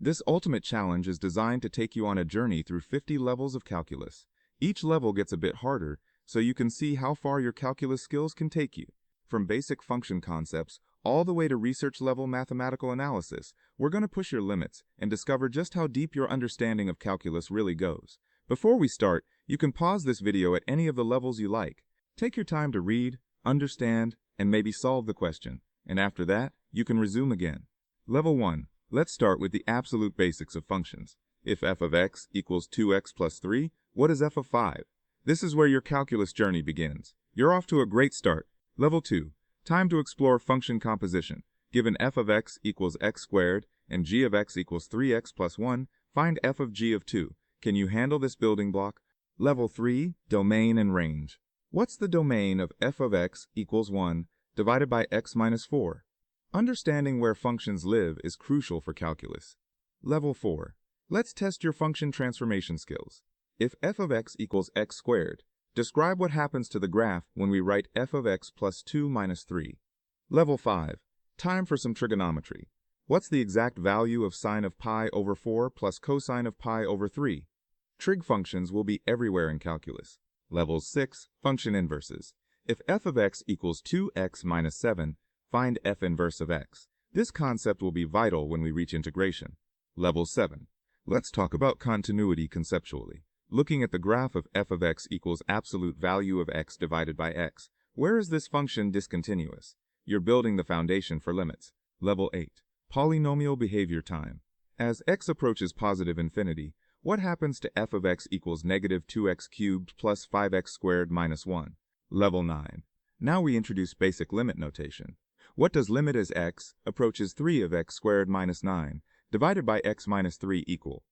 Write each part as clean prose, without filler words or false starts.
This ultimate challenge is designed to take you on a journey through 50 levels of calculus. Each level gets a bit harder, so you can see how far your calculus skills can take you. From basic function concepts all the way to research-level mathematical analysis, we're going to push your limits and discover just how deep your understanding of calculus really goes. Before we start, you can pause this video at any of the levels you like. Take your time to read, understand, and maybe solve the question. And after that, you can resume again. Level 1. Let's start with the absolute basics of functions. If f of x equals 2x plus 3, what is f of 5? This is where your calculus journey begins. You're off to a great start. Level 2. Time to explore function composition. Given f of x equals x squared and g of x equals 3x plus 1, find f of g of 2. Can you handle this building block? Level 3. Domain and range. What's the domain of f of x equals 1 divided by x minus 4? Understanding where functions live is crucial for calculus. Level 4. Let's test your function transformation skills. If f of x equals x squared, describe what happens to the graph when we write f of x plus 2 minus 3. Level 5. Time for some trigonometry. What's the exact value of sine of pi over 4 plus cosine of pi over 3? Trig functions will be everywhere in calculus. Level 6. Function inverses. If f of x equals 2x minus 7, find f inverse of x. This concept will be vital when we reach integration. Level 7. Let's talk about continuity conceptually. Looking at the graph of f of x equals absolute value of x divided by x, where is this function discontinuous? You're building the foundation for limits. Level 8. Polynomial behavior time. As x approaches positive infinity, what happens to f of x equals negative 2x cubed plus 5x squared minus 1? Level 9. Now we introduce basic limit notation. What does limit as x approaches 3 of x squared minus 9 divided by x minus 3 equal?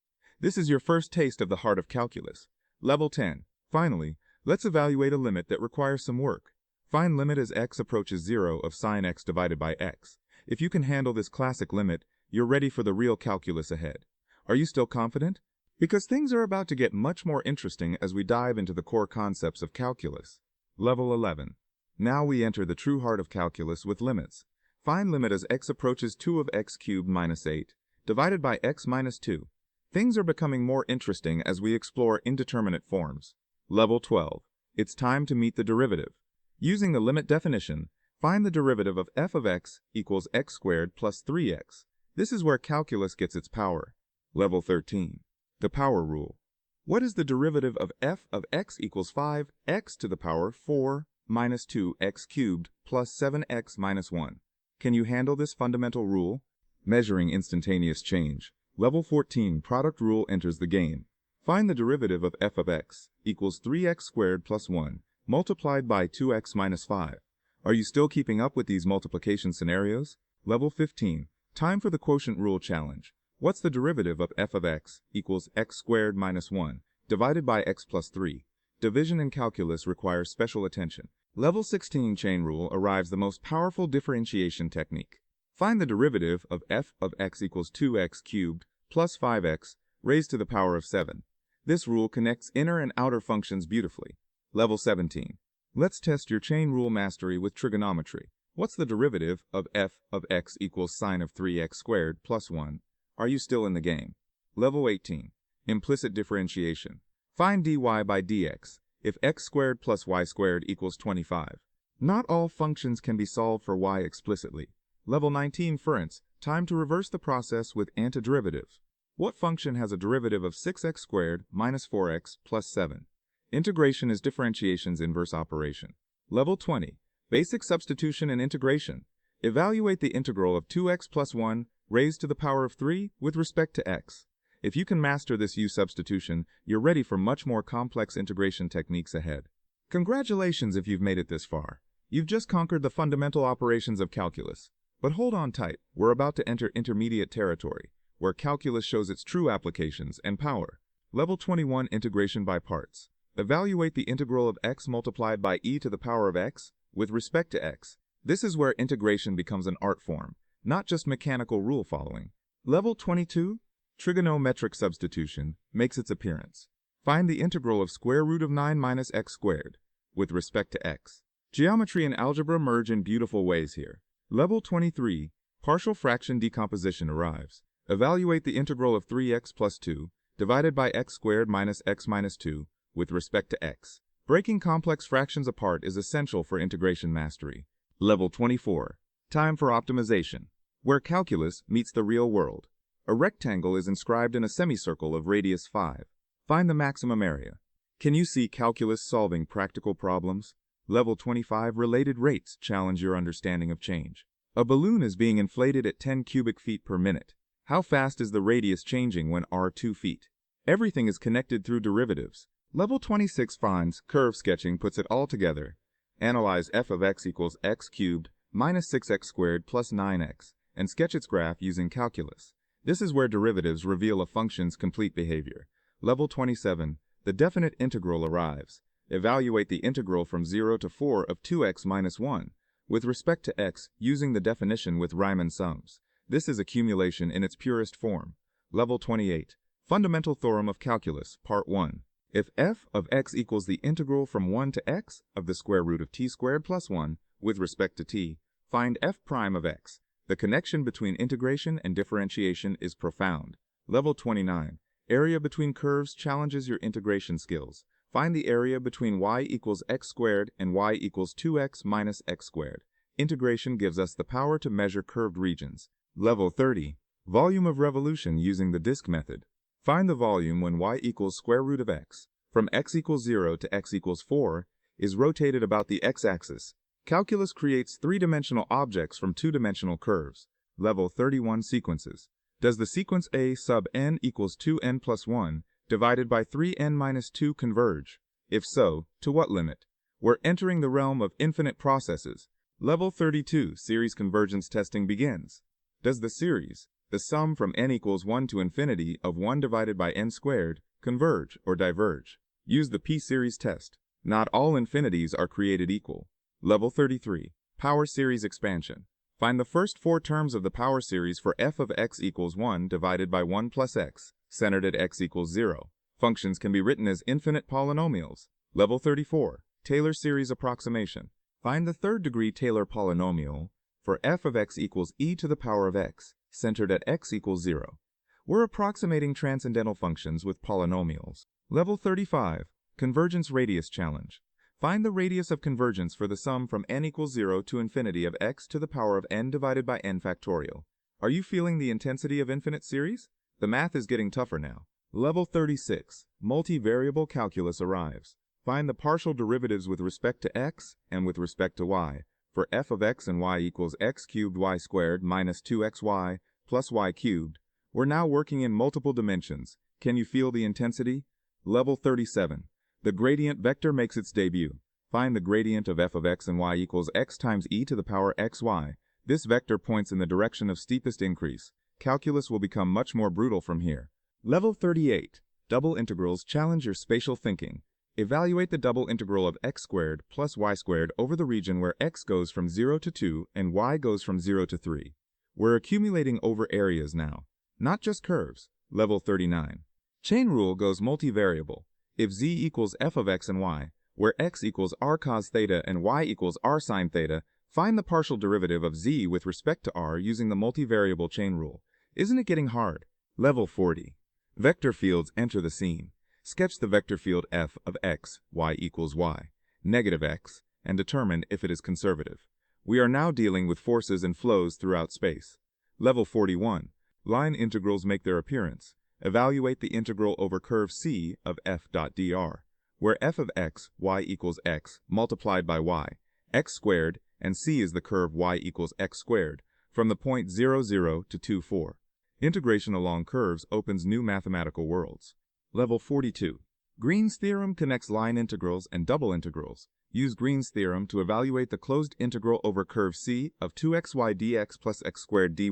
This is your first taste of the heart of calculus. Level 10. Finally, let's evaluate a limit that requires some work. Find limit as x approaches 0 of sine x divided by x. If you can handle this classic limit, you're ready for the real calculus ahead. Are you still confident? Because things are about to get much more interesting as we dive into the core concepts of calculus. Level 11. Now we enter the true heart of calculus with limits. Find limit as x approaches 2 of x cubed minus 8 divided by x minus 2. Things are becoming more interesting as we explore indeterminate forms. Level 12. It's time to meet the derivative. Using the limit definition, find the derivative of f of x equals x squared plus 3x. This is where calculus gets its power. Level 13. The power rule. What is the derivative of f of x equals 5x to the power 4 minus 2x cubed plus 7x minus 1? Can you handle this fundamental rule? Measuring instantaneous change. Level 14. Product rule enters the game. Find the derivative of f of x equals 3x squared plus 1 multiplied by 2x minus 5. Are you still keeping up with these multiplication scenarios? Level 15. Time for the quotient rule challenge. What's the derivative of f of x equals x squared minus 1 divided by x plus 3? Division in calculus requires special attention. Level 16 chain rule arrives the most powerful differentiation technique. Find the derivative of f of x equals 2x cubed plus 5x raised to the power of 7. This rule connects inner and outer functions beautifully. Level 17. Let's test your chain rule mastery with trigonometry. What's the derivative of f of x equals sine of 3x squared plus 1? Are you still in the game? Level 18. Implicit differentiation. Find dy by dx if x squared plus y squared equals 25. Not all functions can be solved for y explicitly. Level 19. Ference. Time to reverse the process with antiderivative. What function has a derivative of 6x squared minus 4x plus 7? Integration is differentiation's inverse operation. Level 20. Basic substitution and integration. Evaluate the integral of 2x plus 1 raised to the power of 3 with respect to x. If you can master this U substitution, you're ready for much more complex integration techniques ahead. Congratulations if you've made it this far. You've just conquered the fundamental operations of calculus. But hold on tight, we're about to enter intermediate territory, where calculus shows its true applications and power. Level 21. Integration by parts. Evaluate the integral of x multiplied by e to the power of x with respect to x. This is where integration becomes an art form, not just mechanical rule following. Level 22. Trigonometric substitution makes its appearance. Find the integral of square root of 9 minus x squared with respect to x. Geometry and algebra merge in beautiful ways here. Level 23. Partial fraction decomposition arrives. Evaluate the integral of 3x plus 2 divided by x squared minus x minus 2 with respect to x. Breaking complex fractions apart is essential for integration mastery. Level 24. Time for optimization. Where calculus meets the real world. A rectangle is inscribed in a semicircle of radius 5. Find the maximum area. Can you see calculus solving practical problems? Level 25. Related rates challenge your understanding of change. A balloon is being inflated at 10 cubic feet per minute. How fast is the radius changing when r 2 feet? Everything is connected through derivatives. Level 26 finds curve sketching puts it all together. Analyze f of x equals x cubed minus 6x squared plus 9x and sketch its graph using calculus. This is where derivatives reveal a function's complete behavior. Level 27. The definite integral arrives. Evaluate the integral from 0 to 4 of 2x minus 1 with respect to x using the definition with Riemann sums. This is accumulation in its purest form. Level 28. Fundamental theorem of calculus, Part 1. If f of x equals the integral from 1 to x of the square root of t squared plus 1 with respect to t, find f prime of x. The connection between integration and differentiation is profound. Level 29. Area between curves challenges your integration skills. Find the area between y equals x squared and y equals 2x minus x squared. Integration gives us the power to measure curved regions. Level 30. Volume of revolution using the disk method. Find the volume when y equals square root of x, from x equals 0 to x equals 4, is rotated about the x-axis. Calculus creates three-dimensional objects from two-dimensional curves. Level 31 sequences. Does the sequence a sub n equals 2n plus 1 divided by 3n minus 2 converge? If so, to what limit? We're entering the realm of infinite processes. Level 32 series convergence testing begins. Does the series, the sum from n equals 1 to infinity of 1 divided by n squared, converge or diverge? Use the p-series test. Not all infinities are created equal. Level 33. Power series expansion. Find the first four terms of the power series for f of x equals 1 divided by 1 plus x, centered at x equals 0. Functions can be written as infinite polynomials. Level 34. Taylor series approximation. Find the third-degree Taylor polynomial for f of x equals e to the power of x, centered at x equals 0. We're approximating transcendental functions with polynomials. Level 35. Convergence radius challenge. Find the radius of convergence for the sum from n equals 0 to infinity of x to the power of n divided by n factorial. Are you feeling the intensity of infinite series? The math is getting tougher now. Level 36. Multivariable calculus arrives. Find the partial derivatives with respect to x and with respect to y. For f of x and y equals x cubed y squared minus 2xy plus y cubed. We're now working in multiple dimensions. Can you feel the intensity? Level 37. The gradient vector makes its debut. Find the gradient of f of x and y equals x times e to the power xy. This vector points in the direction of steepest increase. Calculus will become much more brutal from here. Level 38. Double integrals challenge your spatial thinking. Evaluate the double integral of x squared plus y squared over the region where x goes from 0 to 2 and y goes from 0 to 3. We're accumulating over areas now, not just curves. Level 39. Chain rule goes multivariable. If z equals f of x and y, where x equals r cos theta and y equals r sin theta, find the partial derivative of z with respect to r using the multivariable chain rule. Isn't it getting hard? Level 40. Vector fields enter the scene. Sketch the vector field f of x, y equals y, negative x, and determine if it is conservative. We are now dealing with forces and flows throughout space. Level 41. Line integrals make their appearance. Evaluate the integral over curve C of f.dr, where f of x, y equals x, multiplied by y, x squared, and C is the curve y equals x squared, from the point 0, 0 to 2, 4. Integration along curves opens new mathematical worlds. Level 42. Green's theorem connects line integrals and double integrals. Use Green's theorem to evaluate the closed integral over curve C of 2xy dx plus x squared dy,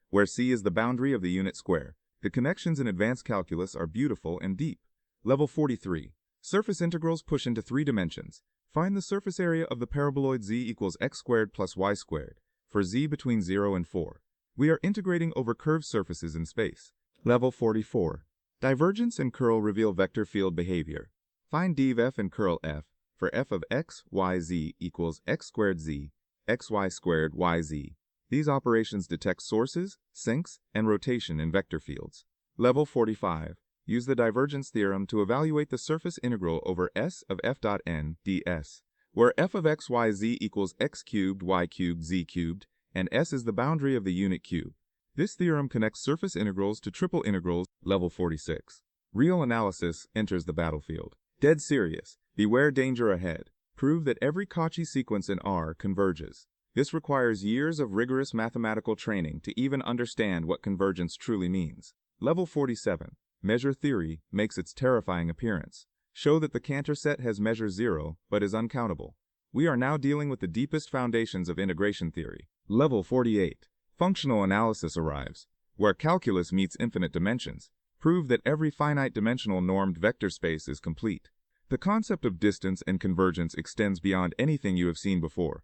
where C is the boundary of the unit square. The connections in advanced calculus are beautiful and deep. Level 43. Surface integrals push into three dimensions. Find the surface area of the paraboloid z equals x squared plus y squared, for z between 0 and 4. We are integrating over curved surfaces in space. Level 44. Divergence and curl reveal vector field behavior. Find div f and curl f for f of x, y, z equals x squared z, xy squared yz. These operations detect sources, sinks, and rotation in vector fields. Level 45. Use the divergence theorem to evaluate the surface integral over S of f dot n ds, where f of x, y, z equals x cubed, y cubed, z cubed, and S is the boundary of the unit cube. This theorem connects surface integrals to triple integrals. Level 46. Real analysis enters the battlefield. Dead serious. Beware danger ahead. Prove that every Cauchy sequence in R converges. This requires years of rigorous mathematical training to even understand what convergence truly means. Level 47. Measure theory makes its terrifying appearance. Show that the Cantor set has measure 0, but is uncountable. We are now dealing with the deepest foundations of integration theory. Level 48. Functional analysis arrives, where calculus meets infinite dimensions. Prove that every finite-dimensional normed vector space is complete. The concept of distance and convergence extends beyond anything you have seen before.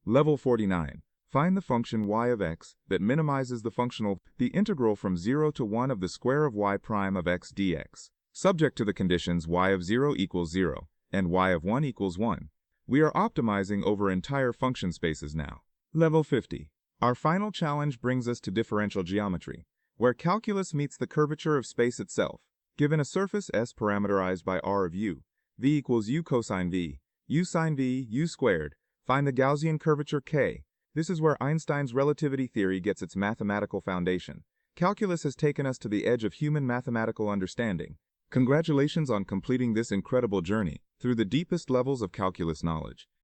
Level 49. Find the function y of x that minimizes the integral from 0 to 1 of the square of y prime of x dx, subject to the conditions y of 0 equals 0 and y of 1 equals 1. We are optimizing over entire function spaces now. Level 50. Our final challenge brings us to differential geometry, where calculus meets the curvature of space itself. Given a surface S parameterized by r of u, v equals u cosine v, u sine v, u squared, find the Gaussian curvature k. This is where Einstein's relativity theory gets its mathematical foundation. Calculus has taken us to the edge of human mathematical understanding. Congratulations on completing this incredible journey through the deepest levels of calculus knowledge.